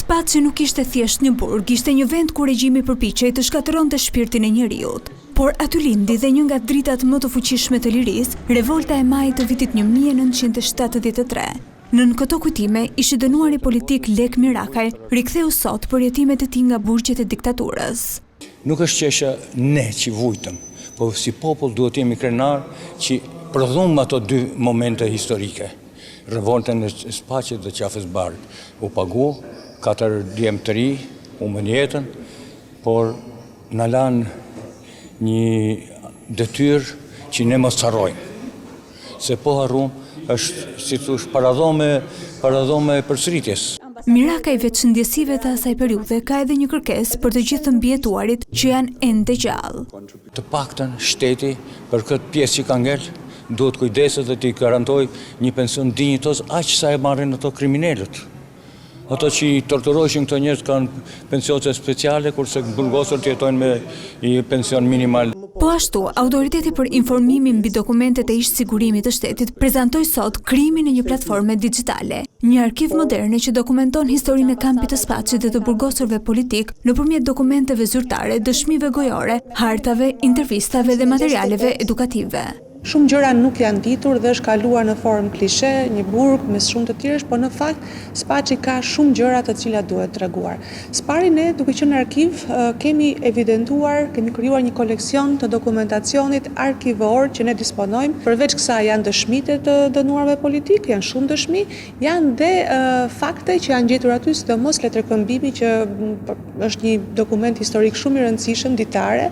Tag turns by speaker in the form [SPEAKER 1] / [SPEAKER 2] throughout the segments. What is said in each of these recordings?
[SPEAKER 1] Spaçi nuk ishte thjesht një burg, ishte një vend ku regjimi përpiqej të shkatëronte shpirtin e njeriut. Por aty lindi dhe një nga dritat më të fuqishme të lirisë, revolta e majit të vitit 1973. Nën këto kujtime, ishi dënuari politik Lek Mirakaj riktheu sot për jetimet e tij nga burgjet e diktaturës.
[SPEAKER 2] Nuk është qesha ne që vujtëm, po si popull duhet jemi krenar që prodhum ato dy momente historike. Revoltën e Spaqit dhe Qafës Bardh. U pagu, 4 djemë të ri, humbën jetën, por na lanë një detyrë që ne mos harrojmë. Se po harrum është, si thosh, paradhome e përsëritjes.
[SPEAKER 1] Mirakaj veç ndjesive të asaj periudhe ka edhe një kërkesë për të gjithë të mbijetuarit që janë ende gjallë.
[SPEAKER 2] Të paktën shteti për këtë pjesë që ka ngel, duhet kujdeset dhe t'i garantoj një pension dinjitos aq sa e marrin ato kriminalët. Ato që i torturojshin këto njerëz kanë pensione speciale, kurse burgosur jetojnë me një pension minimal.
[SPEAKER 1] Po ashtu, Autoriteti për Informimin mbi dokumentet e ish sigurimit të shtetit prezantoi sot krijimin e një platforme digjitale, një arkiv moderne që dokumenton historinë e kampit të Spaqit dhe të burgosurve politik nëpërmjet dokumenteve zyrtare, dëshmive gojore, hartave, intervistave dhe materialeve edukative.
[SPEAKER 3] Shumë gjëra nuk janë ditur dhe është kaluar në formë klishe, një burg mes shumë të tjerësh, por në fakt Spaçi ka shumë gjëra të cilat duhet treguar. Spari ne, duke qenë arkiv, kemi evidentuar, kemi krijuar një koleksion të dokumentacionit arkivor që ne disponojmë. Përveç kësaj janë dëshmitë të dënuarve politik, janë shumë dëshmi, janë dhe fakte që janë gjetur aty, sidomos letërkëmbimi që është një dokument historik shumë i rëndësishëm ditare,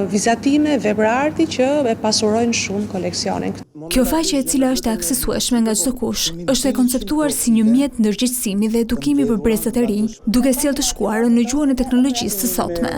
[SPEAKER 3] vizatime, vepra arti që e pasurojnë shumë koleksionin.
[SPEAKER 1] Kjo faqe e cila është aksesueshme nga çdo kush, është e konceptuar si një mjet ndërgjegjësimi dhe edukimi për brezat e rinj, duke sjellë të shkuarën në gjuhën e teknologjisë së sotme.